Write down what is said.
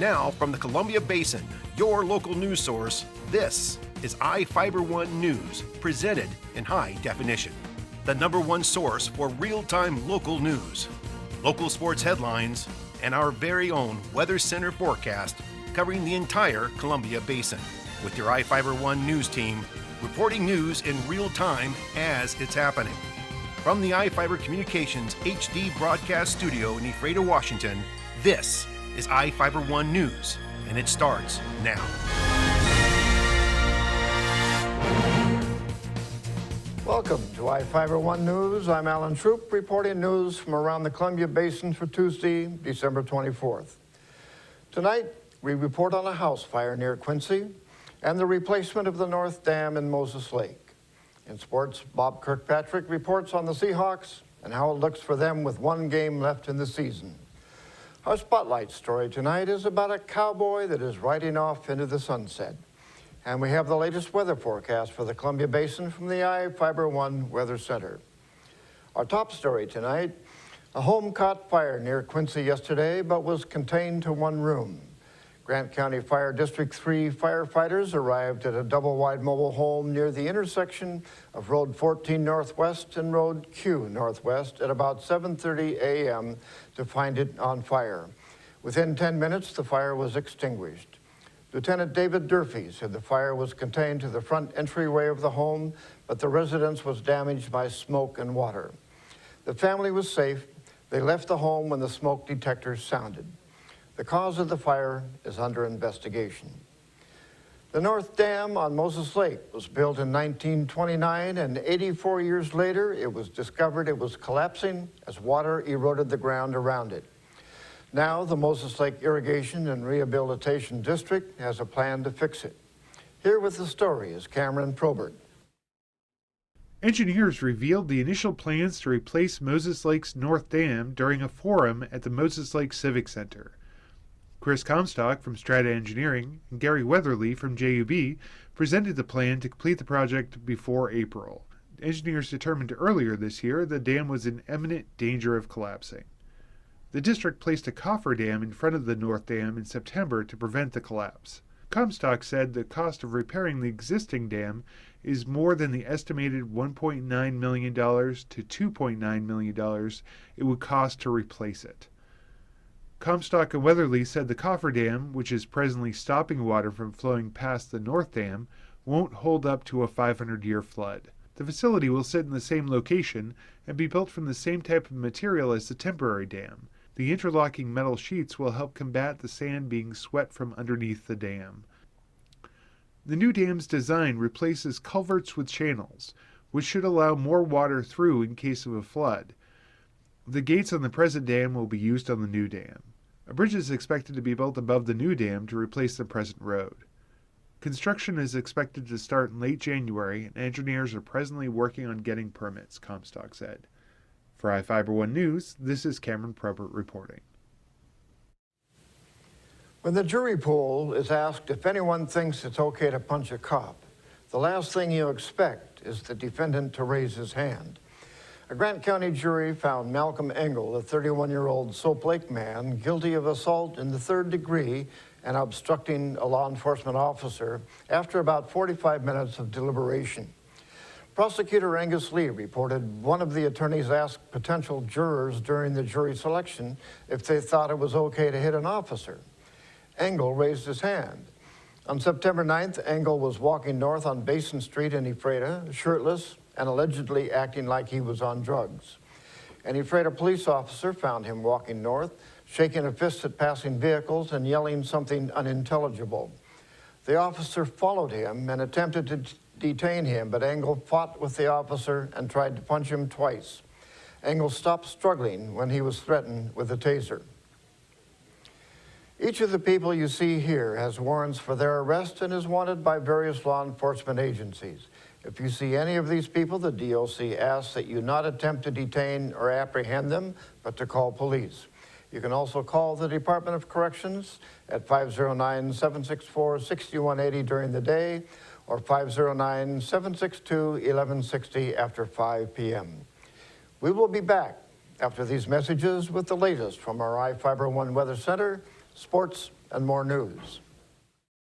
Now, from the Columbia Basin, your local news source, this is iFIBER 1 News, presented in high definition. The #1 source for real-time local news, local sports headlines, and our very own Weather Center forecast covering the entire Columbia Basin. With your iFIBER 1 News team, reporting news in real time as it's happening. From the iFIBER Communications HD broadcast studio in Ephrata, Washington, this is iFIBER 1 News, and it starts now. Welcome to iFIBER 1 News. I'm Alan Troop, reporting news from around the Columbia Basin for Tuesday, December 24th. Tonight, we report on a house fire near Quincy and the replacement of the North Dam in Moses Lake. In sports, Bob Kirkpatrick reports on the Seahawks and how it looks for them with one game left in the season. Our spotlight story tonight is about a cowboy that is riding off into the sunset. And we have the latest weather forecast for the Columbia Basin from the iFIBER 1 Weather Center. Our top story tonight, a home caught fire near Quincy yesterday, but was contained to one room. Grant County Fire District 3 firefighters arrived at a double-wide mobile home near the intersection of Road 14 Northwest and Road Q Northwest at about 7:30 a.m. to find it on fire. Within 10 minutes, the fire was extinguished. Lieutenant David Durfee said the fire was contained to the front entryway of the home, but the residence was damaged by smoke and water. The family was safe. They left the home when the smoke detectors sounded. The cause of the fire is under investigation. The North Dam on Moses Lake was built in 1929, and 84 years later, it was discovered it was collapsing as water eroded the ground around it. Now, the Moses Lake Irrigation and Rehabilitation District has a plan to fix it. Here with the story is Cameron Probert. Engineers revealed the initial plans to replace Moses Lake's North Dam during a forum at the Moses Lake Civic Center. Chris Comstock from Strata Engineering and Gary Weatherly from JUB presented the plan to complete the project before April. Engineers determined earlier this year the dam was in imminent danger of collapsing. The district placed a cofferdam in front of the North Dam in September to prevent the collapse. Comstock said the cost of repairing the existing dam is more than the estimated $1.9 million to $2.9 million it would cost to replace it. Comstock and Weatherly said the cofferdam, which is presently stopping water from flowing past the North Dam, won't hold up to a 500-year flood. The facility will sit in the same location and be built from the same type of material as the temporary dam. The interlocking metal sheets will help combat the sand being swept from underneath the dam. The new dam's design replaces culverts with channels, which should allow more water through in case of a flood. The gates on the present dam will be used on the new dam. A bridge is expected to be built above the new dam to replace the present road. Construction is expected to start in late January, and engineers are presently working on getting permits, Comstock said. For iFIBER 1 News, this is Cameron Probert reporting. When the jury pool is asked if anyone thinks it's okay to punch a cop, the last thing you expect is the defendant to raise his hand. A Grant County jury found Malcolm Engel, a 31-year-old Soap Lake man, guilty of assault in the 3rd degree and obstructing a law enforcement officer after about 45 minutes of deliberation. Prosecutor Angus Lee reported one of the attorneys asked potential jurors during the jury selection if they thought it was okay to hit an officer. Engel raised his hand. On September 9th, Engel was walking north on Basin Street in Ephrata, shirtless and allegedly acting like he was on drugs. An Ephrata police officer found him walking north, shaking a fist at passing vehicles and yelling something unintelligible. The officer followed him and attempted to detain him, but Engel fought with the officer and tried to punch him twice. Engel stopped struggling when he was threatened with a taser. Each of the people you see here has warrants for their arrest and is wanted by various law enforcement agencies. If you see any of these people, the DOC asks that you not attempt to detain or apprehend them, but to call police. You can also call the Department of Corrections at 509-764-6180 during the day or 509-762-1160 after 5 p.m. We will be back after these messages with the latest from our iFIBER 1 Weather Center sports, and more news.